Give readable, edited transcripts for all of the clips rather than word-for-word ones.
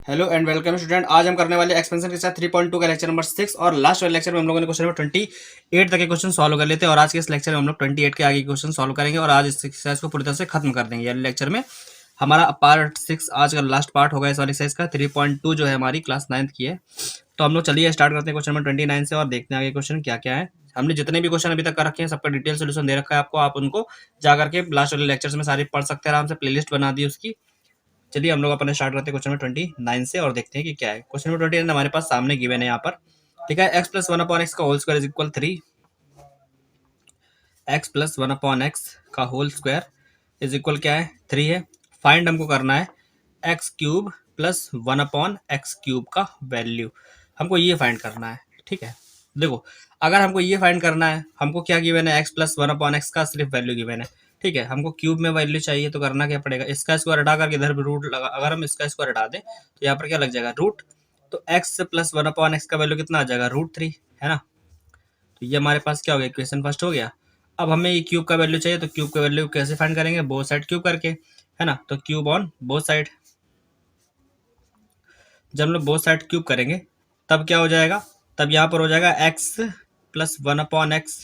Hello and welcome student. आज हम करने वाले एक्सपेंशन के साथ 3.2 का लेक्चर नंबर 6 और लास्ट वाले लेक्चर में हम लोगों ने क्वेश्चन नंबर 28 तक के क्वेश्चन सॉल्व कर लेते हैं और आज के इस लेक्चर में हम लोग 28 के आगे क्वेश्चन सॉल्व करेंगे और आज इस एक्सरसाइज को पूरी तरह से खत्म कर देंगे। यानी लेक्चर में हमारा पार्ट 6 आज का लास्ट पार्ट होगा इस वाली एक्सरसाइज का। 3.2 जो है हमारी क्लास 9th की है। तो हम लोग चलिए स्टार्ट करते हैं क्वेश्चन नंबर 29 से और देखते हैं आगे क्वेश्चन क्या क्या है। हमने जितने भी क्वेश्चन अभी तक कर रखे हैं सबका डिटेल सोल्यूशन दे रखा है आपको, आप उनको जा करके लास्ट वाले लेक्चर्स में सारे पढ़ सकते हैं आराम से, प्लेलिस्ट बना दी उसकी। चलिए हम लोग अपने स्टार्ट करते हैं क्वेश्चन नंबर 29 से और देखते हैं कि क्या है। क्वेश्चन नंबर 29 हमारे पास सामने गिवन है यहाँ पर। ठीक है, X plus one upon X का whole square is equal 3। X plus one upon X का होल स्क्वायर इज इक्वल क्या है, 3 है। फाइंड हमको करना है x cube plus one upon X cube का वैल्यू, हमको ये फाइंड करना है। ठीक है, देखो अगर हमको ये फाइंड करना है, हमको क्या गिवन है, X plus one upon X का सिर्फ वैल्यू गिवन है। ठीक है, हमको क्यूब में वैल्यू चाहिए तो करना क्या पड़ेगा, इसका स्क्वायर हटा करके इधर भी रूट लगा, अगर हम इसका स्क्वायर हटा दें तो यहाँ पर क्या लग जाएगा, रूट। तो x plus one upon X का वैल्यू कितना आ जाएगा, रूट 3, है ना। तो ये हमारे पास क्या हो गया, इक्वेशन फर्स्ट हो गया। अब हमें ये क्यूब का वैल्यू चाहिए तो क्यूब का वैल्यू कैसे फाइंड करेंगे, बोथ साइड क्यूब करके, है ना। तो क्यूब ऑन बोथ साइड, जब हम लोग बोथ साइड क्यूब करेंगे तब क्या हो जाएगा, तब यहाँ पर हो जाएगा x plus one upon X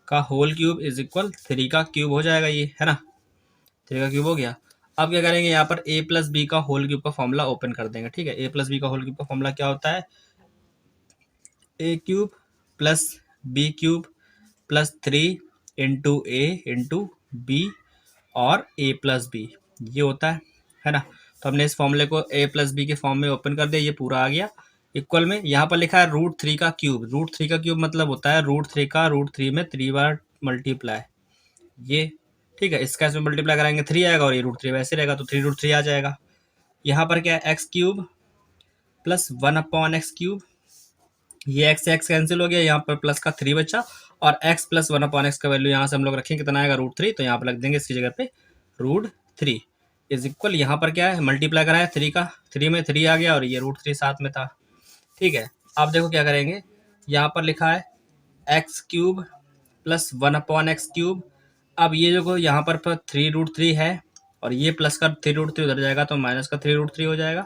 का होल क्यूब इज इक्वल 3 का क्यूब हो जाएगा, ये है ना, 3 का क्यूब हो गया। अब क्या करेंगे, यहाँ पर a प्लस बी का होल क्यूब का फॉर्मूला ओपन कर देंगे। ठीक है, a प्लस बी का होल क्यूब का फॉर्मूला क्या होता है, ए cube plus B cube plus 3 into A into B और a प्लस बी, ये होता है ना। तो हमने इस फॉर्मूले को a प्लस बी के फॉर्म में ओपन कर दिया, ये पूरा आ गया इक्वल में। यहाँ पर लिखा है रूट 3 का क्यूब, रूट 3 का क्यूब मतलब होता है रूट 3 का रूट 3 में 3 बार मल्टीप्लाई, ये। ठीक है, इसका इसमें मल्टीप्लाई कराएंगे 3 आएगा और ये रूट 3 वैसे रहेगा तो 3 रूट 3 आ जाएगा। यहाँ पर क्या है, x cube plus one upon X cube, ये एक्स से एक्स कैंसिल हो गया, यहाँ पर प्लस का 3 बचा और x plus one upon X का वैल्यू यहाँ से हम लोग रखेंगे कितना आएगा, रूट 3, तो यहाँ पर रख देंगे इसकी जगह पे रूट 3 इज इक्वल, यहाँ पर क्या है, मल्टीप्लाई कराया 3 का, 3 में 3 आ गया और ये रूट 3 साथ में था। ठीक है, अब देखो क्या करेंगे, यहाँ पर लिखा है x cube plus one upon X cube. अब ये जो यहाँ पर 3 रूट 3 है और ये प्लस का 3 रूट 3 उधर जाएगा तो माइनस का 3 रूट 3 हो जाएगा,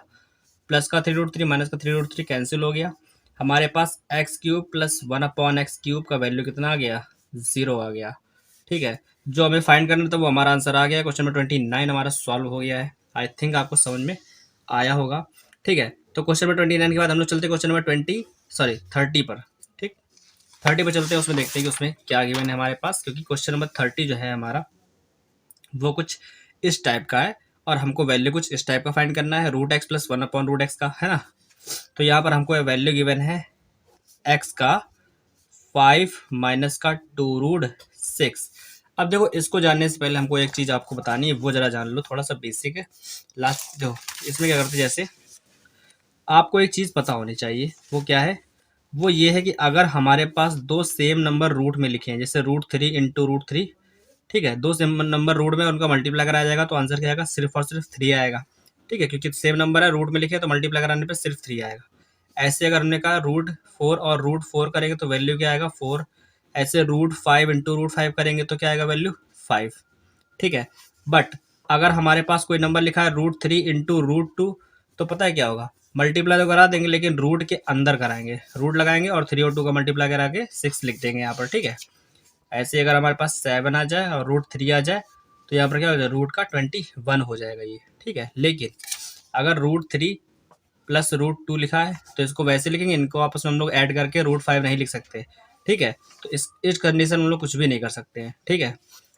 प्लस का 3 रूट 3 माइनस का 3 रूट 3 कैंसिल हो गया। हमारे पास X cube plus one upon X cube का वैल्यू कितना आ गया, 0 आ गया। ठीक है, जो हमें फाइंड करना था वो हमारा आंसर आ गया। क्वेश्चन नंबर 29 हमारा सॉल्व हो गया है। आई थिंक आपको समझ में आया होगा। ठीक है, तो क्वेश्चन नंबर 29 के बाद हम लोग चलते क्वेश्चन नंबर 30 पर। ठीक, 30 पर चलते हैं, उसमें देखते हैं कि उसमें क्या गिवन है हमारे पास, क्योंकि क्वेश्चन नंबर 30 जो है हमारा वो कुछ इस टाइप का है और हमको वैल्यू कुछ इस टाइप का फाइंड करना है, root x plus one upon root x का, है ना। तो यहाँ पर हमको वैल्यू गिवन है एक्स का 5 माइनस का 2 रूट 6। अब देखो इसको जानने से पहले हमको एक चीज़ आपको बतानी है, वो जरा जान लो, थोड़ा सा बेसिक है। लास्ट जो इसमें क्या करते, जैसे आपको एक चीज़ पता होनी चाहिए, वो क्या है, वो ये है कि अगर हमारे पास दो सेम नंबर रूट में लिखे हैं, जैसे रूट 3 इंटू रूट 3, ठीक है, दो सेम नंबर रूट में उनका मल्टीप्लाई कराया जाएगा तो आंसर क्या आएगा, सिर्फ और सिर्फ 3 आएगा। ठीक है, क्योंकि सेम नंबर है, रूट में लिखे तो मल्टीप्लाई कराने पे सिर्फ 3 आएगा। ऐसे अगर हमने कहा रूट 4 और रूट 4 करेंगे तो वैल्यू क्या आएगा, 4। ऐसे रूट 5 इंटू रूट 5 करेंगे तो क्या आएगा, वैल्यू 5। ठीक है, बट अगर हमारे पास कोई नंबर लिखा है रूट 3 इंटू रूट 2, तो पता है क्या होगा, मल्टीप्लाई तो करा देंगे लेकिन रूट के अंदर कराएंगे, रूट लगाएंगे और 3 और 2 का मल्टीप्लाई करा के 6 लिख देंगे यहाँ पर। ठीक है, ऐसे अगर हमारे पास 7 आ जाए और रूट 3 आ जाए तो यहाँ पर क्या हो जाए, रूट का 21 हो जाएगा ये। ठीक है, लेकिन अगर रूट 3 प्लस रूट 2 लिखा है तो इसको वैसे लिखेंगे, इनको आपस में हम लोग ऐड करके रूट 5 नहीं लिख सकते। ठीक है, तो इस कंडीशन में हम लोग कुछ भी नहीं कर सकते हैं। ठीक है,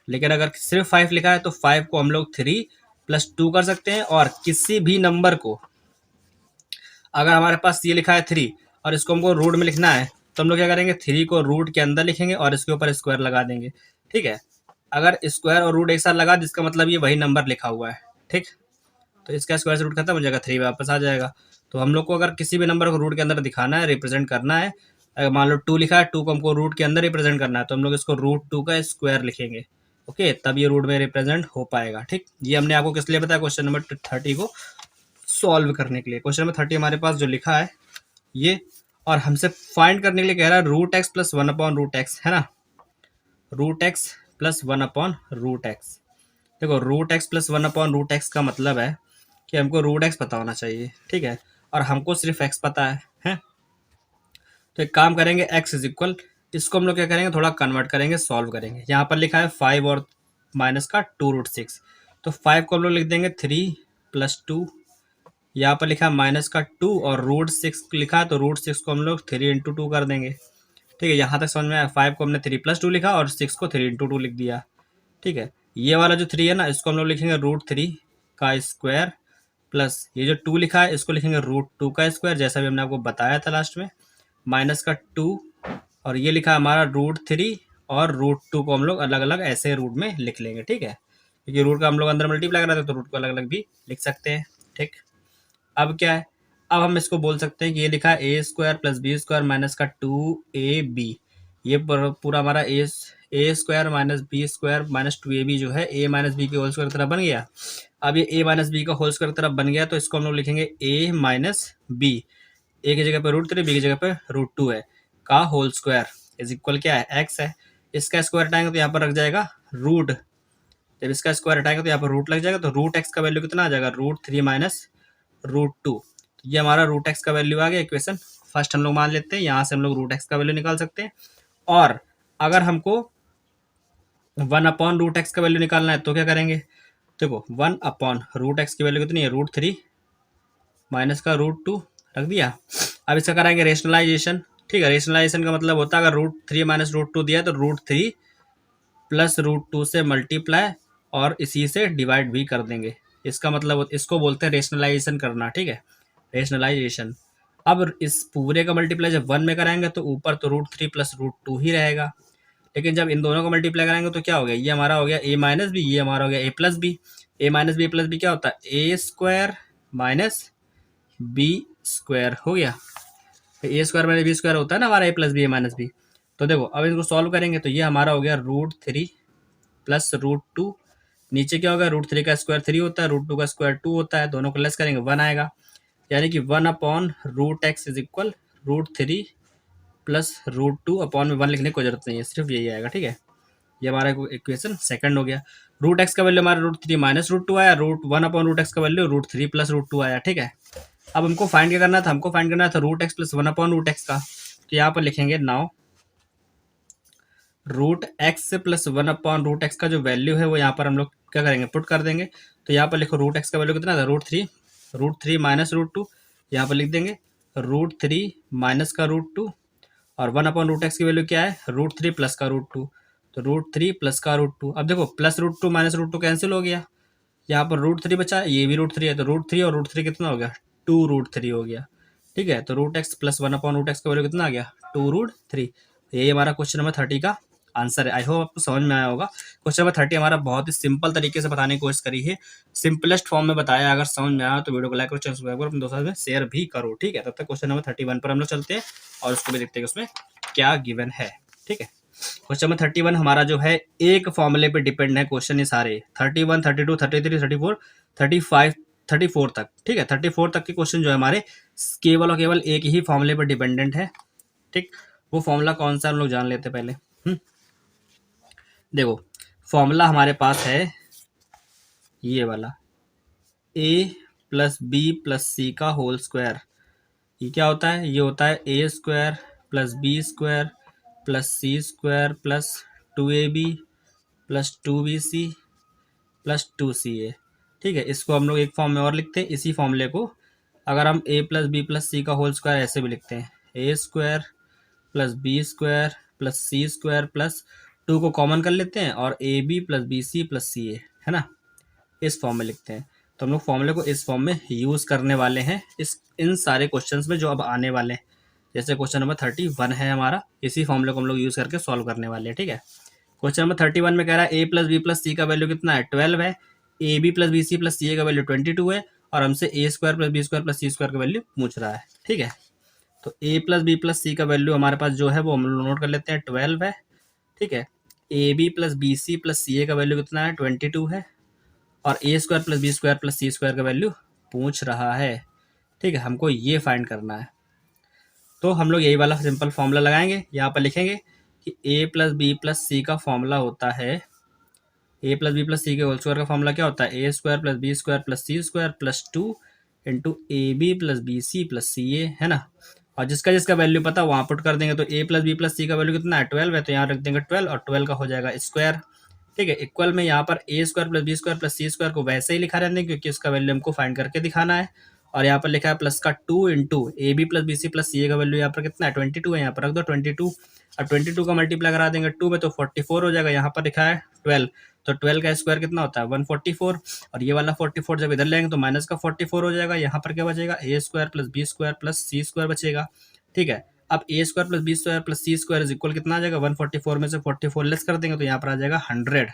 लेकिन अगर सिर्फ 5 लिखा है तो 5 को हम लोग 3 + 2 कर सकते हैं, और किसी भी नंबर को अगर हमारे पास ये लिखा है 3 और इसको हमको रूट में लिखना है तो हम लोग क्या करेंगे, 3 को रूट के अंदर लिखेंगे और इसके ऊपर स्क्वायर लगा देंगे। ठीक है, अगर स्क्वायर और रूट एक साथ लगा जिसका मतलब ये वही नंबर लिखा हुआ है। ठीक, तो इसका स्क्वायर से रूट खत्म हो जाएगा, 3 वापस आ जाएगा। तो हम लोग को अगर किसी भी नंबर को रूट के अंदर दिखाना है, रिप्रेजेंट करना है, अगर मान लो 2 लिखा है, 2 को हमको रूट के अंदर रिप्रेजेंट करना है तो हम लोग इसको रूट 2 का स्क्वायर लिखेंगे। ओके, तब ये रूट में रिप्रेजेंट हो पाएगा। ठीक, ये हमने आपको किस लिए बताया, क्वेश्चन नंबर 30 को सॉल्व करने के लिए। क्वेश्चन नंबर 30 हमारे पास जो लिखा है ये, और हमसे फाइंड करने के लिए कह रहा है root x plus one upon root X, है ना, root x plus one upon root X. देखो root x plus one upon root x का मतलब है कि हमको रूट एक्स पता होना चाहिए, ठीक है, और हमको सिर्फ एक्स पता है। तो एक काम करेंगे, एक्स इज इक्वल, इसको हम लोग क्या करेंगे, थोड़ा कन्वर्ट करेंगे, सॉल्व करेंगे। यहाँ पर लिखा है 5 और माइनस का 2√6, तो 5 को हम लोग लिख देंगे 3 + 2, यहाँ पर लिखा है माइनस का 2 और √6 लिखा है, तो √6 को हम लोग 3 × 2 कर देंगे। ठीक है, यहाँ तक समझ में आया। 5 को हमने 3 + 2 लिखा और 6 को 3 × 2 लिख दिया। ठीक है, ये वाला जो 3 है ना, इसको हम लोग लिखेंगे √3 का स्क्वायर प्लस ये जो 2 लिखा है इसको लिखेंगे √2 का स्क्वायर, जैसा भी हमने आपको बताया था लास्ट में, माइनस का 2, और ये लिखा है हमारा √3 और √2 को हम लोग अलग अलग ऐसे रूट में लिख लेंगे। ठीक है, क्योंकि रूट का हम लोग अंदर मल्टीप्लाई कर रहे थे तो रूट को अलग अलग भी लिख सकते हैं। ठीक, अब क्या है, अब हम इसको बोल सकते हैं कि ये लिखा है a² + b² माइनस का 2ab, ये पूरा हमारा a² - b² माइनस 2ab जो है a - b के होल स्क्वायर की तरफ बन गया। अब ये a - b का होल स्क्वायर की तरफ बन गया, तो इसको हम लोग लिखेंगे a - b, a की जगह पे √3, b की जगह पे √2 है, का होल स्क्वायर इज इक्वल क्या है, x है। इसका स्क्वायर हटाएंगे तो यहाँ पर रख जाएगा रूट, जब इसका स्क्वायर हटाएंगे तो यहाँ पर रूट लग जाएगा, तो √x का वैल्यू कितना आ जाएगा, √3 - √2। ये हमारा √x का वैल्यू आ गया। इक्वेशन फर्स्ट हम लोग मान लेते हैं, यहाँ से हम लोग √x का वैल्यू निकाल सकते हैं। और अगर हमको 1/√x का वैल्यू निकालना है तो क्या करेंगे, देखो 1/√x की वैल्यू कितनी है, √3 माइनस का √2 रख दिया। अब इसका कराएंगे रेशनलाइजेशन। ठीक है, रेशनलाइजेशन का मतलब होता है अगर √3 - √2 दिया है तो √3 + √2 से मल्टीप्लाई और इसी से डिवाइड भी कर देंगे। इसका मतलब इसको बोलते हैं रेशनलाइजेशन करना। ठीक है, रेशनलाइजेशन। अब इस पूरे का मल्टीप्लाई जब 1 में कराएंगे तो ऊपर तो √3 + √2 ही रहेगा, लेकिन जब इन दोनों को मल्टीप्लाई कराएंगे तो क्या हो गया, ये हमारा हो गया a - b, ये हमारा हो गया a + b। a - b + b क्या होता है, a² - b² हो गया। a² - b² होता है ना हमारा a + b, a - b। तो देखो अब इसको सॉल्व करेंगे तो ये हमारा हो गया √3 + √2, नीचे क्या होगा, √3 का स्क्वायर 3 होता है, √2 का स्क्वायर 2 होता है, दोनों को लेस करेंगे 1 आएगा, यानी कि 1/√x इज इक्वल √3 + √2 अपॉन में 1 लिखने की कोई जरूरत नहीं है, सिर्फ यही आएगा। ठीक है, ये हमारा इक्वेशन सेकंड हो गया। √x का वैल्यू हमारा √3 - √2 आया, 1/√x का वैल्यू √3 + √2 आया। ठीक है, अब हमको फाइंड क्या करना था, हमको फाइंड करना था √x + 1/√x का, तो यहाँ पर लिखेंगे नाउ √x + 1/√x का जो वैल्यू है वो यहाँ पर हम लोग क्या करेंगे, पुट कर देंगे। तो यहाँ पर लिखो √x का वैल्यू कितना था, √3 - √2, यहाँ पर लिख देंगे √3 माइनस का √2, और 1/√x की वैल्यू क्या है, √3 + का √2, तो √3 + का √2। अब देखो प्लस √2 माइनस √2 कैंसिल हो गया, यहाँ पर √3 बचा, ये भी √3 है, तो √3 और √3 कितना हो गया, 2√3 हो गया। ठीक है, तो √x + 1/√x का वैल्यू कितना आ गया, 2√3। यही हमारा क्वेश्चन नंबर 30 का आंसर है। आई होप आपको समझ में आया होगा। क्वेश्चन नंबर 30 हमारा बहुत ही सिंपल तरीके से बताने की कोशिश करी है, सिंपलेस्ट फॉर्म में बताया। अगर समझ में आया तो वीडियो को लाइक करो, चैनल सब्सक्राइब करो, अपने दोस्तों में शेयर भी करो। ठीक है, तब तक क्वेश्चन नंबर 31 पर हम लोग चलते हैं और उसको भी देखते हैं कि उसमें क्या गिवन है। ठीक है, क्वेश्चन नंबर 31 हमारा जो है एक फॉर्मूले पे डिपेंड है क्वेश्चन, ये सारे 31, 32, 33, 34, 35, 34 तक। ठीक है, 34 तक के क्वेश्चन जो है हमारे केवल और केवल एक ही फॉर्मूले पर डिपेंडेंट है। ठीक, वो फॉर्मूला कौन सा हम लोग जान लेते हैं पहले। देखो फॉर्मूला हमारे पास है ये वाला, a + b + c का होल स्क्वायर। ये क्या होता है, ये होता है a² + b² + c² + 2ab + 2bc + 2ca। ठीक है, इसको हम लोग एक फॉर्म में और लिखते हैं। इसी फॉर्मूले को अगर हम a + b + c का होल स्क्वायर ऐसे भी लिखते हैं, a² + b² + c² + 2 को कॉमन कर लेते हैं और ab + bc + ca, है ना, इस फॉर्म में लिखते हैं। तो हम लोग फॉर्मूले को इस फॉर्म में यूज़ करने वाले हैं इन सारे क्वेश्चंस में जो अब आने वाले हैं। जैसे क्वेश्चन नंबर 31 है हमारा, इसी फॉर्मूले को हम लोग यूज़ करके सॉल्व करने वाले हैं। ठीक है, क्वेश्चन नंबर 31 में कह रहा है a + b + c का वैल्यू कितना है, 12 है, ab + bc + ca का वैल्यू 22 है, और हमसे a² + b² + c² का वैल्यू पूछ रहा है। ठीक है, तो a + b + c का वैल्यू हमारे पास जो है वो हम लोग नोट कर लेते हैं, 12 है। ठीक है, ab + bc + ca का वैल्यू कितना है, 22 है, और a² + b² + c² का वैल्यू पूछ रहा है। ठीक है, हमको ये फाइंड करना है। तो हम लोग यही वाला सिंपल फॉर्मूला लगाएंगे, यहाँ पर लिखेंगे कि a + b + c का फॉर्मूला होता है ए प्लस बी प्लस सी के होल स्क्वायर का फॉर्मूला क्या होता है, ए square plus B square plus C square plus 2 into A B plus B C plus C A, है ना। और जिसका जिसका वैल्यू पता वहाँ पुट कर देंगे। तो ए प्लस बी प्लस सी का वैल्यू कितना है, 12 है, तो यहाँ रख देंगे 12 और 12 का हो जाएगा स्क्वायर। ठीक है, इक्वल में यहाँ पर A square plus B square plus C square को वैसे ही लिखा रहने क्योंकि उसका वैल्यू हमको फाइंड करके दिखाना है। और यहाँ पर लिखा है प्लस का 2 into A B plus B C plus सी ए का वैल्यू यहाँ पर कितना है 22 है, यहाँ पर रख दो 22। अब 22 का मल्टीप्लाई करा देंगे 2 में तो 44 हो जाएगा। यहाँ पर लिखा है 12, तो 12 का स्क्वायर कितना होता है 144, और ये वाला 44 जब इधर लेंगे तो माइनस का 44 हो जाएगा। यहाँ पर क्या बचेगा, A square plus B square plus C square बचेगा। ठीक है, अब A square plus B square plus C square is equal कितना आ जाएगा, 144 में से 44 लेस कर देंगे तो यहाँ पर आ जाएगा 100।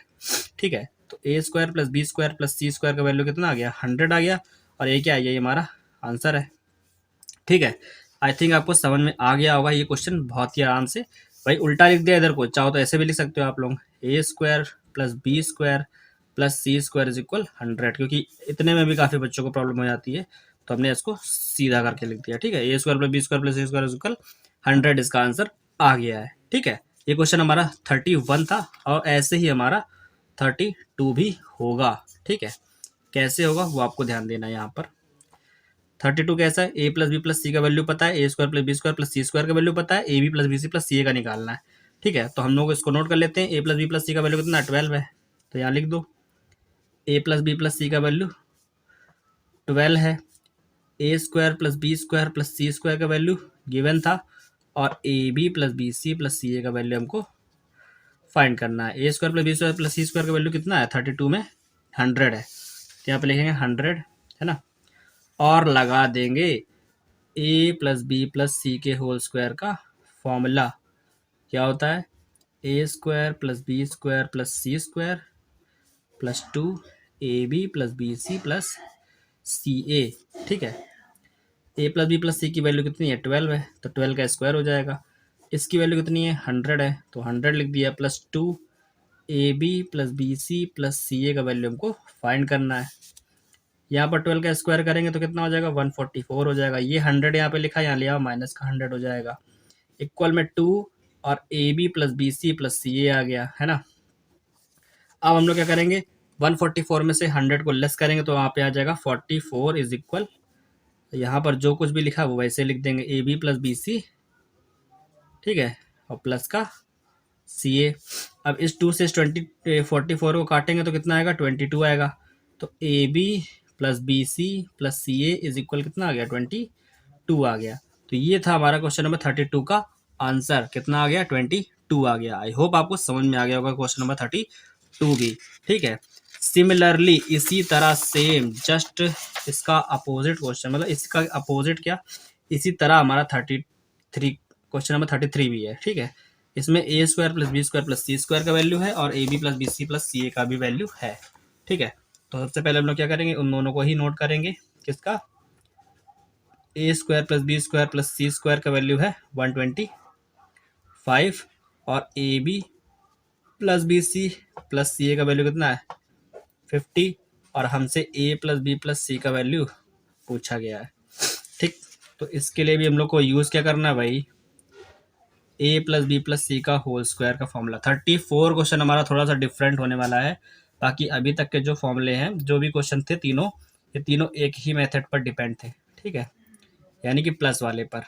ठीक है, तो A square plus B square plus C square का वैल्यू कितना आ गया, 100 आ गया। और ये क्या है, ये हमारा आंसर है। ठीक है, आई थिंक आपको समझ में आ गया होगा ये क्वेश्चन बहुत ही आराम से। भाई उल्टा लिख दिया इधर को, चाहो तो ऐसे भी लिख सकते हो आप लोग, A square plus B square plus C square is equal 100, क्योंकि इतने में भी काफ़ी बच्चों को प्रॉब्लम हो जाती है, तो हमने इसको सीधा करके लिख दिया। ठीक है, ए square plus B square plus C square is equal 100 इसका आंसर आ गया है। ठीक है, ये क्वेश्चन हमारा 31 था और ऐसे ही हमारा 32 भी होगा। ठीक है, कैसे होगा वो आपको ध्यान देना है। यहाँ पर 32 कैसा है, ए प्लस बी प्लस सी का वैल्यू पता है, ए square plus B square plus सी स्क्वायर का वैल्यू पता है, A B plus B C plus सी ए का निकालना है। ठीक है, तो हम लोग इसको नोट कर लेते हैं। ए प्लस बी प्लस सी का वैल्यू कितना 12 है, तो यहाँ लिख दो ए प्लस बी प्लस सी का वैल्यू 12 है। ए square plus B square plus सी स्क्वायर का वैल्यू गिवन था, और A B plus B C plus सी ए का वैल्यू हमको फाइंड करना है। ए square plus B square plus सी स्क्वायर का वैल्यू कितना है 32 में 100 है, तो यहाँ पे लिखेंगे 100, है ना। और लगा देंगे ए प्लस बी प्लस सी के होल स्क्वायर का फॉर्मूला क्या होता है, ए square plus B square plus C square plus 2 a B plus B C plus C a. ठीक है, ए प्लस बी प्लस सी की वैल्यू कितनी है 12 है, तो 12 का स्क्वायर हो जाएगा। इसकी वैल्यू कितनी है 100 है, तो 100 लिख दिया plus 2 a B plus B C plus सी ए का वैल्यू हमको फाइंड करना है। यहाँ पर 12 का स्क्वायर करेंगे तो कितना हो जाएगा 144 हो जाएगा। ये 100 यहाँ पे लिखा है, यहाँ लिया माइनस का 100 हो जाएगा। इक्वल में 2 और A B plus B C plus C a आ गया, है ना। अब हम लोग क्या करेंगे, 144 में से 100 को लेस करेंगे तो वहाँ पे आ जाएगा 44 इज इक्वल, यहाँ पर जो कुछ भी लिखा है वो वैसे लिख देंगे, a B plus B c, ठीक है, और प्लस का सी ए। अब इस 2 से 44 को काटेंगे तो कितना आएगा 22 आएगा। तो a B plus B C plus C a is equal कितना आ गया 22 आ गया। तो ये था हमारा क्वेश्चन नंबर 32 का आंसर, कितना आ गया 22 आ गया। आई होप आपको समझ में आ गया होगा क्वेश्चन नंबर 32 भी। ठीक है, सिमिलरली इसी तरह सेम जस्ट इसका अपोजिट क्वेश्चन, मतलब इसका अपोजिट क्या, इसी तरह हमारा 33 क्वेश्चन नंबर 33 भी है। ठीक है, इसमें a square plus B square plus C square का वैल्यू है और A B plus B C plus सी ए का भी वैल्यू है। ठीक है, तो सबसे पहले हम लोग क्या करेंगे, उन दोनों को ही नोट करेंगे। किसका, a square plus B square plus C square का वैल्यू है 125 और A B plus B C plus सी ए का वैल्यू कितना है 50, और हमसे ए प्लस बी प्लस सी का वैल्यू पूछा गया है। ठीक, तो इसके लिए भी हम लोग को यूज़ क्या करना है भाई, ए प्लस बी प्लस सी का होल स्क्वायर का फॉर्मूला। 34 क्वेश्चन हमारा थोड़ा सा डिफरेंट होने वाला है, बाकी अभी तक के जो फॉर्मूले हैं, जो भी क्वेश्चन थे तीनों, ये तीनों एक ही मेथड पर डिपेंड थे। ठीक है, यानी कि प्लस वाले पर।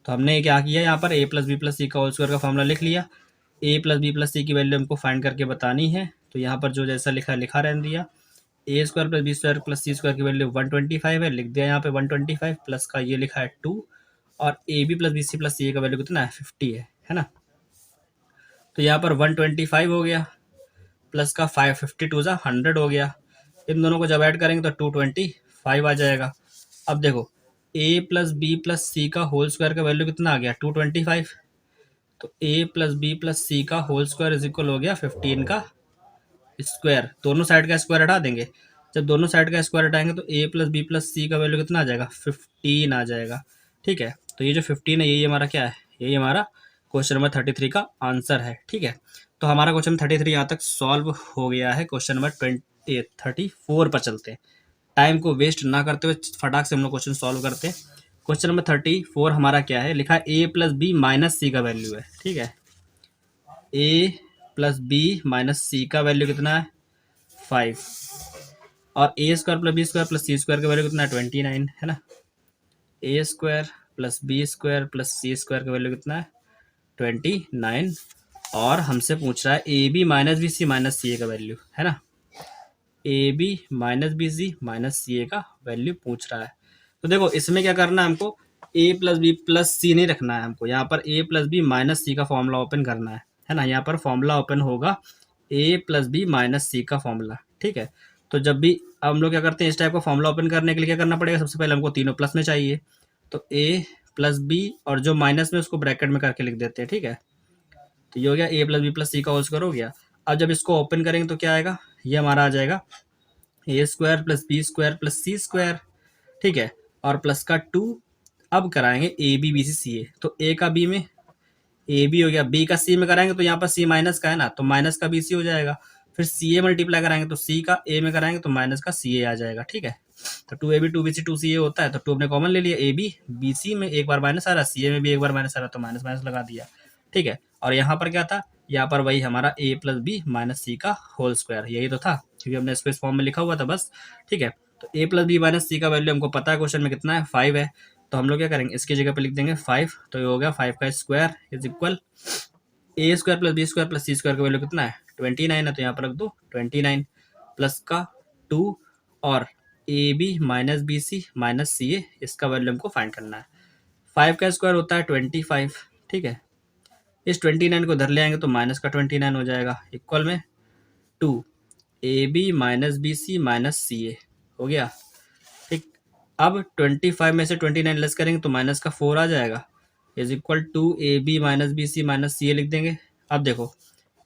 तो हमने क्या किया, यहाँ पर ए प्लस बी प्लस सी का होल स्क्वायर का फॉर्मूला लिख लिया। ए प्लस बी प्लस सी की वैल्यू हमको फाइंड करके बतानी है, तो यहाँ पर जो जैसा लिखा लिखा रहने दिया। A square plus B square plus C square की वैल्यू 125 है, लिख दिया यहाँ पे 125 प्लस का ये लिखा है 2, और A B plus B C plus सी ए का वैल्यू कितना है 50 है ना। तो यहाँ पर 125 हो गया प्लस का 552 जा 100 हो गया। इन दोनों को जब ऐड करेंगे तो 225 आ जाएगा। अब देखो ए प्लस बी प्लस सी का होल स्क्वायर का वैल्यू कितना आ गया 225, तो ए प्लस बी प्लस सी का होल स्क्वायर इज इक्वल हो गया 15 का स्क्वायर। दोनों साइड का स्क्वायर हटा देंगे, जब दोनों साइड का स्क्वायर हटाएंगे तो ए प्लस बी प्लस सी का वैल्यू कितना आ जाएगा 15 आ जाएगा। ठीक है, तो ये जो 15 है यही हमारा क्या है, यही हमारा क्वेश्चन नंबर 33 का आंसर है। ठीक है, तो हमारा क्वेश्चन 33 यहाँ तक सॉल्व हो गया है। क्वेश्चन नंबर 34 पर चलते हैं, टाइम को वेस्ट ना करते हुए फटाक से हम लोग क्वेश्चन सॉल्व करते हैं। क्वेश्चन नंबर 34 हमारा क्या है, लिखा है ए प्लस बी माइनस सी का वैल्यू है। ठीक है, ए प्लस बी माइनस सी का वैल्यू कितना है 5 और a square plus B square plus C square का वैल्यू कितना है 29 है ना। A square plus B square plus C square का वैल्यू कितना है 29 और हमसे पूछ रहा है ए b minus b c minus c ए का वैल्यू है ना। ए b minus b c minus c ए का वैल्यू पूछ रहा है। तो देखो इसमें क्या करना है हमको, ए प्लस बी प्लस सी नहीं रखना है हमको, यहाँ पर ए प्लस बी माइनस सी का फॉर्मूला ओपन करना है ना। यहाँ पर फॉर्मूला ओपन होगा ए प्लस बी माइनस सी का फॉर्मूला, ठीक है। तो जब भी अब हम लोग क्या करते हैं, इस टाइप का फॉर्मूला ओपन करने के लिए क्या करना पड़ेगा, सबसे पहले हमको तीनों प्लस में चाहिए, तो ए प्लस बी और जो माइनस में उसको ब्रैकेट में करके लिख देते हैं, ठीक है। तो ये हो गया ए प्लस बी प्लस सी का होल स्क्वायर हो गया। अब जब इसको ओपन करेंगे तो क्या आएगा, ये हमारा आ जाएगा a square plus B square plus C square, ठीक है, और प्लस का 2। अब कराएंगे ए बी बी सी सी ए, तो ए का बी में ए बी हो गया, बी का सी में कराएंगे तो यहाँ पर सी माइनस का है ना, तो माइनस का बी सी हो जाएगा। फिर सी ए मल्टीप्लाई कराएंगे तो सी का ए में कराएंगे तो माइनस का सी ए आ जाएगा, ठीक है। तो 2ab 2bc 2ca होता है, तो 2 हमने कॉमन ले लिया, ए बी बी सी में एक बार माइनस आ रहा, सी ए में भी एक बार माइनस आ रहा, तो माइनस माइनस लगा दिया, ठीक है। और यहाँ पर क्या था, यहाँ पर वही हमारा ए प्लस बी माइनस सी का होल स्क्वायर, यही तो था, क्योंकि हमने इसको इस फॉर्म में लिखा हुआ था बस, ठीक है। तो ए प्लस बी माइनस सी का वैल्यू हमको पता है क्वेश्चन में कितना है 5 है, तो हम लोग क्या करेंगे, इसकी जगह पे लिख देंगे 5, तो ये हो गया 5 का square is equal a square plus B square plus C square का वैल्यू कितना है 29 है, तो यहाँ पर रख दो 29 प्लस का 2 और ए b minus b c minus c a, इसका वैल्यू हमको फाइंड करना है। 5 का स्क्वायर होता है 25, ठीक है। इस 29 को इधर ले आएंगे तो माइनस का 29 हो जाएगा, इक्वल में 2 a b minus b c minus c a हो गया, ठीक। अब 25 में से 29 लेस करेंगे तो माइनस का 4 आ जाएगा, is equal to a b minus b c minus c a लिख देंगे। अब देखो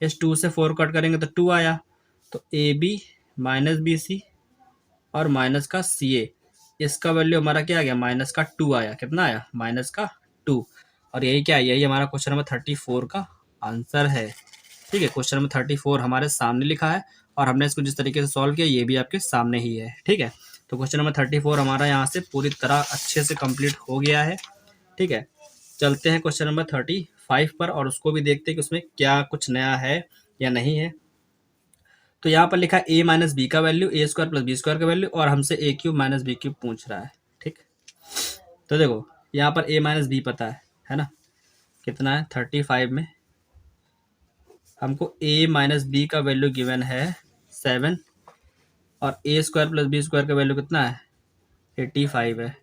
इस 2 से 4 कट करेंगे तो 2 आया, तो a b minus b c और माइनस का सी ए, इसका वैल्यू हमारा क्या आ गया, माइनस का 2 आया, कितना आया माइनस का 2। और यही क्या है, यही हमारा क्वेश्चन नंबर 34 का आंसर है, ठीक है। क्वेश्चन नंबर 34 हमारे सामने लिखा है और हमने इसको जिस तरीके से सॉल्व किया ये भी आपके सामने ही है, ठीक है। तो क्वेश्चन नंबर 34 हमारा यहाँ से पूरी तरह अच्छे से कंप्लीट हो गया है, ठीक है। चलते हैं क्वेश्चन नंबर 35 पर और उसको भी देखते हैं कि उसमें क्या कुछ नया है या नहीं है। तो यहाँ पर लिखा है ए माइनस बी का वैल्यू ए स्क्वायर प्लस बी स्क्वायर का वैल्यू और हमसे ए क्यूब माइनस बी क्यूब पूछ रहा है, ठीक। तो देखो यहाँ पर ए माइनस बी पता है ना, कितना है 35 में हमको ए माइनस बी का वैल्यू गिवन है 7 और a square plus B square का वैल्यू कितना है 85 है,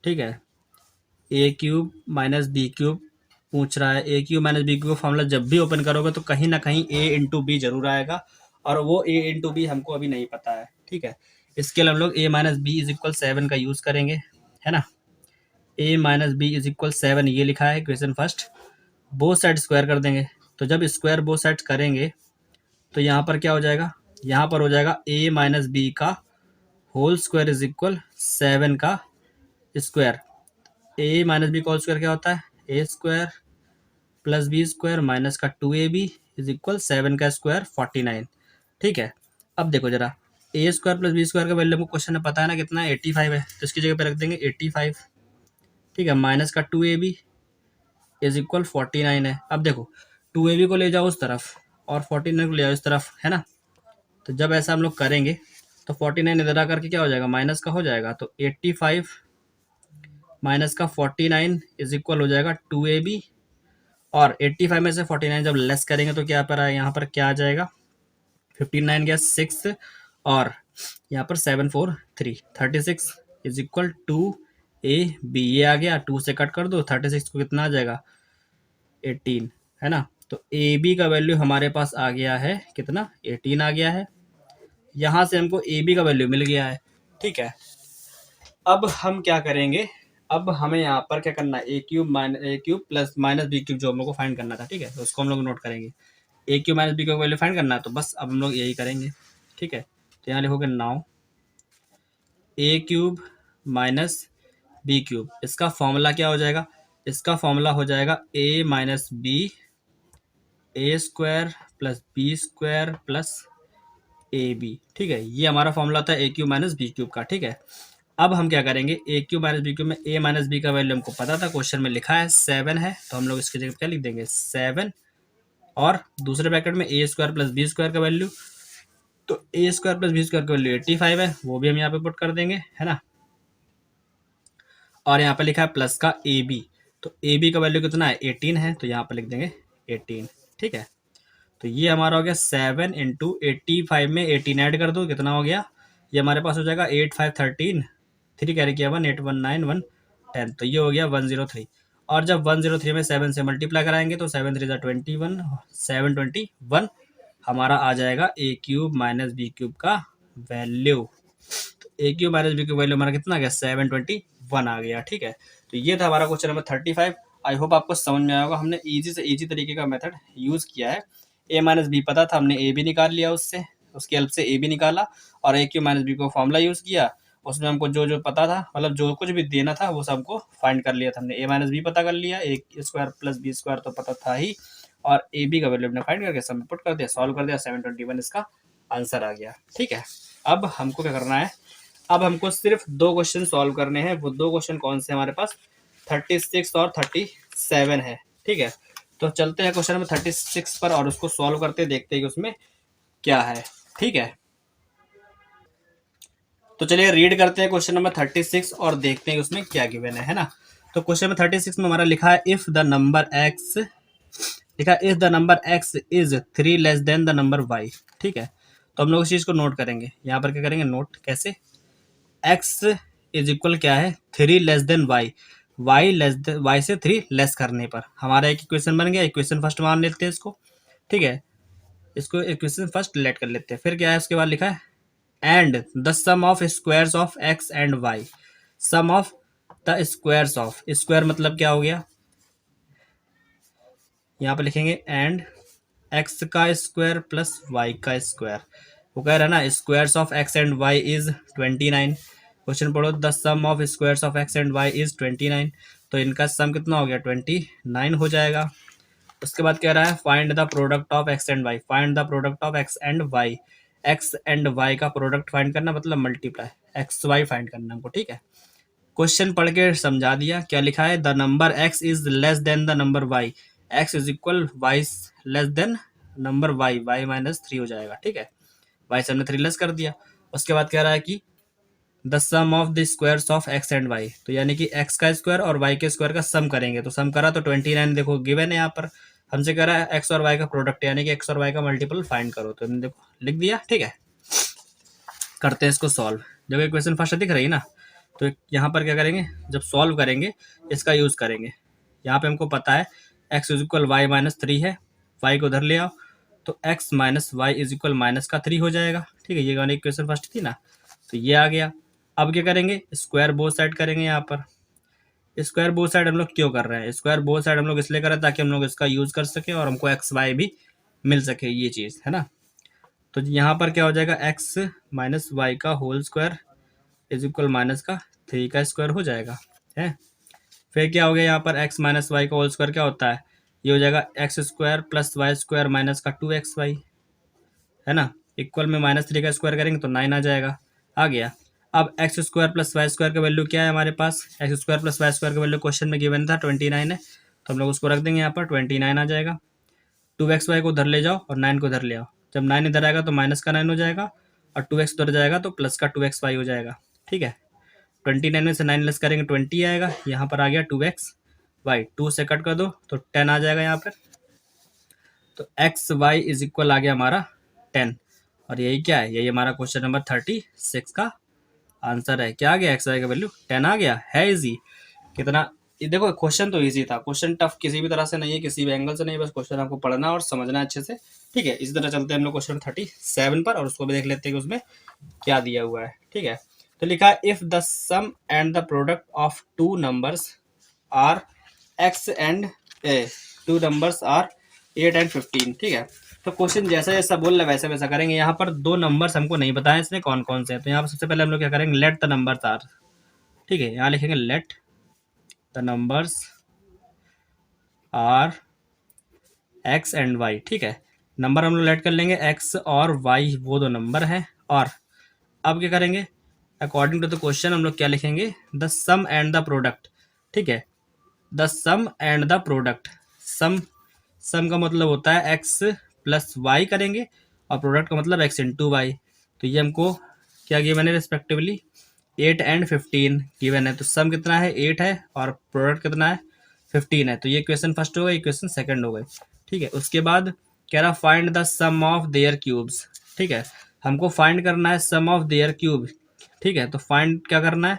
ठीक है। ए क्यूब माइनस बी क्यूब पूछ रहा है, ए cube minus b cube formula जब भी ओपन करोगे तो कहीं ना कहीं ए इंटू बी जरूर आएगा और वो ए इंटू बी हमको अभी नहीं पता है, ठीक है। इसके लिए हम लोग ए माइनस बी इज इक्वल 7 का यूज़ करेंगे, है ना। ए माइनस बी इज इक्वल 7 ये लिखा है question first, both side square कर देंगे, तो जब स्क्वायर बोथ साइड करेंगे तो यहाँ पर क्या हो जाएगा, यहाँ पर हो जाएगा ए माइनस बी का होल स्क्वायर इज इक्वल 7 का स्क्वायर। ए माइनस बी का होल स्क्वायर क्या होता है, ए square plus B square minus का 2ab इज इक्वल 7 का स्क्वायर 49, ठीक है। अब देखो जरा ए स्क्वायर प्लस बी स्क्वायर का वैल्यू हमको क्वेश्चन में पता है ना कितना है 85 है, तो इसकी जगह पे रख देंगे 85, ठीक है, माइनस का 2ab इज इक्वल 49 है। अब देखो 2ab को ले जाओ उस तरफ और 49 को ले जाओ इस तरफ, है ना। तो जब ऐसा हम लोग करेंगे तो 49 इधर आकर के क्या हो जाएगा, माइनस का हो जाएगा, तो 85 माइनस का 49 इज इक्वल हो जाएगा 2ab और 85 में से 49 जब लेस करेंगे तो क्या पर यहाँ पर क्या आ जाएगा 59 गया 6 और यहाँ पर 7 4 3 36 is equal to a b, ये आ गया 2 से कट कर दो 36 को कितना आ जाएगा 18, है ना। तो ए बी का वैल्यू हमारे पास आ गया है कितना 18 आ गया है, यहाँ से हमको ए बी का वैल्यू मिल गया है, ठीक है। अब हम क्या करेंगे, अब हमें यहाँ पर क्या करना है, ए cube plus minus b cube जो हम लोग को फाइंड करना था, ठीक है, तो उसको हम लोग नोट करेंगे। A cube minus b cube value find करना है, तो बस अब हम लोग यही करेंगे, ठीक है। तो यहाँ लिखोगे now a cube minus b cube, इसका फॉर्मूला क्या हो जाएगा, इसका फॉर्मूला हो जाएगा a minus b a square plus B square plus a b, ठीक है। ये हमारा फॉर्मूला था a cube minus b cube का, ठीक है। अब हम क्या करेंगे, a cube minus b cube में ए माइनस बी का वैल्यू हमको पता था, क्वेश्चन में लिखा है 7 है, तो हम लोग इसकी जगह क्या लिख देंगे 7 और दूसरे ब्रैकेट में ए स्क्वायर प्लस बी स्क्वायर का वैल्यू तो A square plus B square की वैल्यू 85 है, वो भी हम यहाँ पे पुट कर देंगे, है ना। और यहाँ पे लिखा है प्लस का ए बी, तो ए बी का वैल्यू कितना है 18 है, तो यहाँ पे लिख देंगे 18, ठीक है। तो ये हमारा हो गया 7 इंटू 85 में 18 ऐड कर दो, कितना हो गया, ये हमारे पास हो जाएगा 8 5 13, 3 कैरी किया 1 8 1 9 1 10, तो ये हो गया 103। और जब 103 में 7 से मल्टीप्लाई कराएंगे तो 7 3 21, 721 हमारा आ जाएगा a cube minus b cube का वैल्यू। तो a cube minus b cube value हमारा कितना आ गया 721 आ गया, ठीक है। तो ये था हमारा क्वेश्चन नंबर 35। आई होप आपको समझ में आया होगा, हमने ईजी से ईजी तरीके का मेथड यूज़ किया है। ए माइनस बी पता था, हमने ए भी निकाल लिया, उससे उसकी हेल्प से ए भी निकाला, और ए क्यू माइनस बी को फॉर्मूला यूज़ किया, उसमें हमको जो जो पता था, मतलब जो कुछ भी देना था वो सबको फाइंड कर लिया था हमने। ए माइनस बी पता कर लिया, ए स्क्वायर प्लस बी स्क्वायर तो पता था ही, और ए बी का वैल्यू हमने फाइंड करके सब पुट कर दिया, सॉल्व कर दिया, 721 इसका आंसर आ गया, ठीक है। अब हमको क्या करना है, अब हमको सिर्फ 2 क्वेश्चन सॉल्व करने हैं। वो 2 क्वेश्चन कौन से हमारे पास 36 और 37 है, ठीक है। तो चलते हैं क्वेश्चन नंबर 36 पर और उसको सॉल्व करते देखते हैं कि उसमें क्या है, ठीक है। तो चलिए रीड करते हैं क्वेश्चन नंबर 36 और देखते हैं कि उसमें क्या गिवन है ना। तो क्वेश्चन नंबर 36 में हमारा लिखा है इफ द नंबर एक्स, लिखा है if the number x is 3 less than the number y, ठीक है। तो हम लोग इस चीज को नोट करेंगे, यहाँ पर क्या करेंगे नोट, कैसे, एक्स इज इक्वल क्या है 3 लेस देन वाई, वाई से 3 लेस करने पर हमारा एक इक्वेशन बन गया। इक्वेशन फर्स्ट मान लेते हैं इसको, ठीक है, इसको इक्वेशन फर्स्ट लेट कर लेते हैं। फिर क्या है उसके बाद लिखा है and the sum of squares of x and y, sum of the squares of, square मतलब क्या हो गया, यहाँ पे लिखेंगे एंड एक्स का स्क्वायर प्लस वाई का स्क्वायर, वो कह रहा है ना squares of x and y is 29। Question पढ़ो, the sum of squares of x and y is 29, तो इनका सम कितना हो गया 29 हो जाएगा। उसके बाद कह रहा है find the product of x and y, find the product of x and y, x and y का प्रोडक्ट फाइंड करना मतलब मल्टीप्लाई एक्स वाई फाइंड करना हमको, ठीक है। क्वेश्चन पढ़ के समझा दिया, क्या लिखा है the number x is less than the number y, x is equal y less than number y, y minus 3 हो जाएगा, ठीक है, वाई से हमने 3 लेस कर दिया। उसके बाद कह रहा है कि the sum of the squares of x and y, तो यानी कि एक्स का स्क्वायर और वाई के स्क्वायर का सम करेंगे, तो सम करा तो 29 देखो गिवन है यहाँ पर, हमसे कह रहा है एक्स और वाई का प्रोडक्ट यानी कि एक्स और वाई का मल्टीपल फाइंड करो, तो हमने देखो लिख दिया, ठीक है। करते हैं इसको सॉल्व, जब इक्वेशन फर्स्ट दिख रही है ना, तो यहाँ पर क्या करेंगे, जब सॉल्व करेंगे इसका यूज़ करेंगे। यहाँ पे हमको पता है x is equal y minus 3 है, वाई को उधर ले आओ, तो x minus y is equal minus का 3 हो जाएगा, ठीक है, ये वाली इक्वेशन फर्स्ट थी ना, तो ये आ गया। अब क्या करेंगे स्क्वायर बोथ साइड करेंगे, यहाँ पर स्क्वायर बोथ साइड हम लोग क्यों कर रहे हैं, स्क्वायर बोथ साइड हम लोग इसलिए कर रहे हैं ताकि हम लोग इसका यूज़ कर सके और हमको एक्स वाई भी मिल सके, ये चीज़ है ना। तो यहाँ पर क्या हो जाएगा एक्स माइनस वाई का whole square is equal minus का 3 का स्क्वायर हो जाएगा, है। फिर क्या हो गया यहाँ पर एक्स माइनस वाई का होल स्क्वायर क्या होता है, ये हो जाएगा x square plus y square minus का 2xy, है ना, इक्वल में माइनस 3 का स्क्वायर करेंगे तो 9 आ जाएगा, आ गया। अब x square plus y square का वैल्यू क्या है हमारे पास, x square plus y square का वैल्यू क्वेश्चन में गिवन था 29 है, तो हम लोग उसको रख देंगे यहाँ पर 29 आ जाएगा। 2xy को उधर ले जाओ और 9 को उधर ले आओ, जब 9 इधर आएगा तो माइनस का 9 हो जाएगा, और 2x उधर जाएगा तो प्लस का 2xy हो जाएगा, ठीक है। 29 में से 9 लेस करेंगे 20 आएगा, यहाँ पर आ गया 2xy, 2 से कट कर दो तो 10 आ जाएगा यहाँ पर, तो एक्स वाई इज इक्वल आ गया हमारा 10, और यही क्या है, यही हमारा क्वेश्चन नंबर 36 का आंसर है। क्या आ गया एक्स वाई का वैल्यू 10 आ गया, है इजी कितना, ये देखो क्वेश्चन तो इजी था, क्वेश्चन टफ किसी भी तरह से नहीं है, किसी भी एंगल से नहीं, बस क्वेश्चन आपको पढ़ना और समझना है अच्छे से, ठीक है। इसी तरह चलते हैं हम लोग क्वेश्चन 37 पर और उसको भी देख लेते हैं कि उसमें क्या दिया हुआ है, ठीक है। तो लिखा है if the sum and the product of two numbers are x and a, two numbers are 8 and 15, ठीक है। तो क्वेश्चन जैसा जैसा बोल रहा है वैसा वैसा करेंगे। यहाँ पर 2 नंबर्स हमको नहीं बताया इसने कौन कौन से हैं, तो यहाँ पर सबसे पहले हम लोग क्या करेंगे लेट द नंबर्स आर, ठीक है, यहाँ लिखेंगे let the numbers are x and y, ठीक है। नंबर हम लोग लेट कर लेंगे एक्स और वाई, वो 2 नंबर हैं। और अब क्या करेंगे अकॉर्डिंग टू द क्वेश्चन हम लोग क्या लिखेंगे the sum and the product, ठीक है, the sum and the product, sum, sum का मतलब होता है एक्स प्लस वाई करेंगे और प्रोडक्ट का मतलब x इंटू वाई। तो ये हमको क्या गिवन है रिस्पेक्टिवली 8 एंड 15 गिवन है। तो सम कितना है 8 है और प्रोडक्ट कितना है 15 है। तो ये क्वेश्चन फर्स्ट हो गई, क्वेश्चन सेकंड हो गई। ठीक है, उसके बाद कह रहा find the sum of their cubes. ठीक है, हमको फाइंड करना है सम ऑफ देयर क्यूब। ठीक है, तो फाइंड क्या करना है,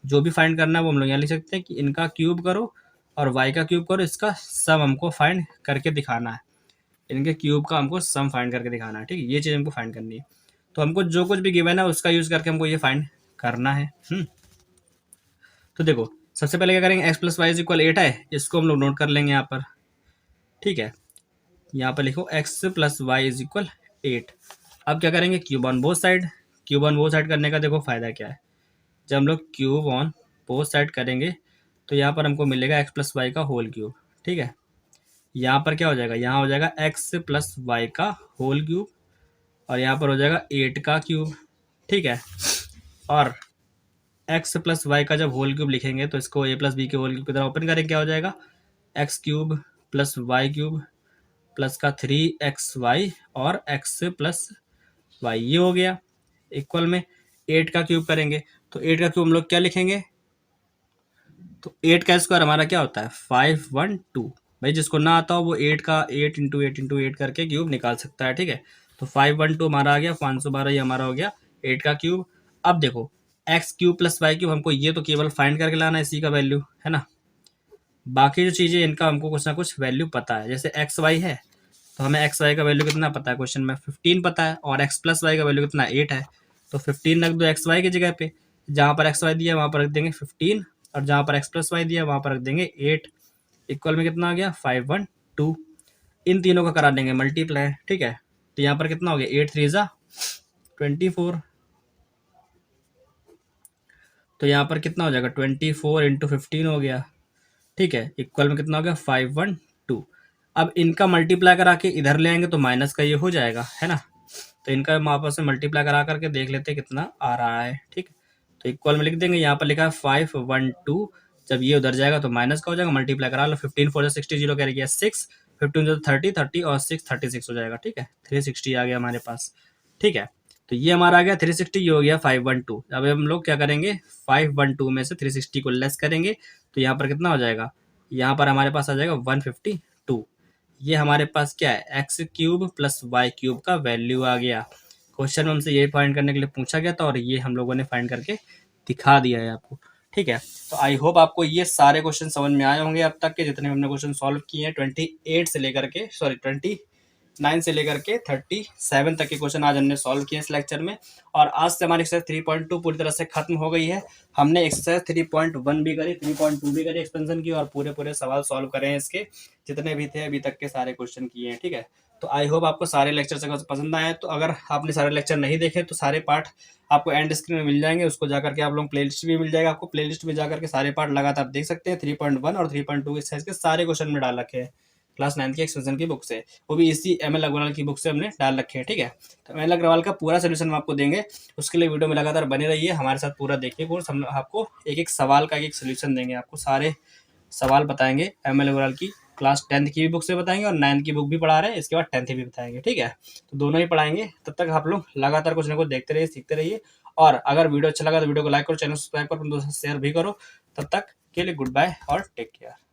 जो भी फाइंड करना है वो हम लोग यहाँ लिख सकते हैं कि इनका क्यूब करो और y का क्यूब करो, इसका सम हमको फाइंड करके दिखाना है। इनके क्यूब का हमको सम फाइंड करके दिखाना है। ठीक है, ये चीज़ हमको फाइंड करनी है। तो हमको जो कुछ भी गिवन है उसका यूज़ करके हमको ये फाइंड करना है। तो देखो सबसे पहले क्या करेंगे, x plus y is equal 8 है, इसको हम लोग नोट कर लेंगे यहाँ पर। ठीक है, यहाँ पर लिखो x plus y is equal 8। अब क्या करेंगे, cube on both side. Cube on both side करने का देखो फायदा क्या है, जब हम लोग क्यूब ऑन बोथ साइड करेंगे तो यहाँ पर हमको मिलेगा x प्लस वाई का होल क्यूब। ठीक है, यहाँ पर क्या हो जाएगा, यहाँ हो जाएगा x प्लस वाई का होल क्यूब और यहाँ पर हो जाएगा 8 का क्यूब। ठीक है, और x प्लस वाई का जब होल क्यूब लिखेंगे तो इसको a प्लस बी के होल क्यूब की तरह ओपन करेंगे, क्या हो जाएगा x cube plus y cube plus का 3xy और x प्लस वाई, ये हो गया। इक्वल में 8 का क्यूब करेंगे तो 8 का क्यूब हम लोग क्या लिखेंगे, तो 8 का स्क्वायर हमारा क्या होता है 512। भाई जिसको ना आता हो वो 8 का 8 इंटू 8 इंटू 8 करके क्यूब निकाल सकता है। ठीक है, तो 512 हमारा आ गया, 512 ये हमारा हो गया 8 का क्यूब। अब देखो x cube plus y cube, हमको ये तो केवल फाइंड करके लाना है इसी का वैल्यू, है ना। बाकी जो चीज़ें इनका हमको कुछ ना कुछ वैल्यू पता है, जैसे एक्स वाई है तो हमें एक्स वाई का वैल्यू कितना पता है, क्वेश्चन में 15 पता है, और एक्स प्लस वाई का वैल्यू कितना 8 है। तो 15 रख दो एक्स वाई की जगह पे, जहाँ पर एक्स वाई दिया वहाँ पर रख देंगे 15 और जहाँ पर एक्स प्लस वाई दिया वहाँ पर रख देंगे 8। इक्वल में कितना आ गया 512। इन तीनों का करा देंगे मल्टीप्लाई। ठीक है, तो यहाँ पर कितना हो गया 8 3 जा 24। तो यहाँ पर कितना हो जाएगा 24 इंटू 15 हो गया। ठीक है, इक्वल में कितना हो गया 512। अब इनका मल्टीप्लाई करा के इधर ले आएंगे तो माइनस का ये हो जाएगा, है ना। तो इनका हम आपस में मल्टीप्लाई करा करके देख लेते हैं कितना आ रहा है। ठीक, तो इक्वल में लिख देंगे, यहाँ पर लिखा है 512। जब ये उधर जाएगा तो माइनस का हो जाएगा, मल्टीप्लाई करा लो, 15 4 60 जीरो कैरी किया 6, 15 30 30 और 6 36 हो जाएगा। ठीक है, 360 आ गया हमारे पास। ठीक है, तो ये हमारा आ गया 360, ये हो गया 512। अब हम लोग क्या करेंगे 512 में से 360 को लेस करेंगे तो यहाँ पर कितना हो जाएगा, यहाँ पर हमारे पास आ जाएगा 152। ये हमारे पास क्या है x cube plus y cube का वैल्यू आ गया। क्वेश्चन में हमसे ये फाइंड करने के लिए पूछा गया था और ये हम लोगों ने फाइंड करके दिखा दिया है आपको। ठीक है, तो आई होप आपको ये सारे क्वेश्चन समझ में आए होंगे अब तक के जितने हमने क्वेश्चन सॉल्व किए हैं 28 से लेकर के 29 से लेकर के 37 तक के क्वेश्चन आज हमने सॉल्व किए इस लेक्चर में। और आज से हमारी एक्सरसाइज 3.2 पूरी तरह से खत्म हो गई है। हमने एक्सरसाइज 3.1 भी करी, 3.2 भी करी एक्सपेंशन की, और पूरे सवाल सॉल्व करे हैं इसके जितने भी थे अभी तक के सारे क्वेश्चन किए हैं। ठीक है, तो आई होप आपको सारे लेक्चर पसंद आए। तो अगर आपने सारे लेक्चर नहीं देखे तो सारे पार्ट आपको एंड स्क्रीन में मिल जाएंगे, उसको जाकर के आप लोग प्लेलिस्ट भी मिल जाएगा आपको, प्लेलिस्ट में जाकर के सारे पार्ट लगातार आप देख सकते हैं। 3.1 और 3.2 एक्सरसाइज के सारे क्वेश्चन में डाल रखे हैं क्लास 9 की एक्सपेंशन की बुक से, वो भी इसी ML अग्रवाल की बुक से हमने डाल रखे हैं। ठीक है, तो ML अग्रवाल का पूरा सोल्यूशन हम आपको देंगे, उसके लिए वीडियो में लगातार बने रहिए, हमारे साथ पूरा देखिए कोर्स। हम आपको एक एक सवाल का एक सोल्यूशन देंगे, आपको सारे सवाल बताएंगे ML अग्रवाल की क्लास 10th की भी बुक से बताएंगे और 9th की बुक भी पढ़ा रहे हैं, इसके बाद 10th भी बताएंगे। ठीक है, तो दोनों ही पढ़ाएंगे। तब तक आप लोग लगातार कुछ ना कुछ देखते रहिए, सीखते रहिए। और अगर वीडियो अच्छा लगा तो वीडियो को लाइक करो, चैनल सब्सक्राइब करो, अपने दोस्तों से शेयर भी करो। तब तक के लिए गुड बाय और टेक केयर।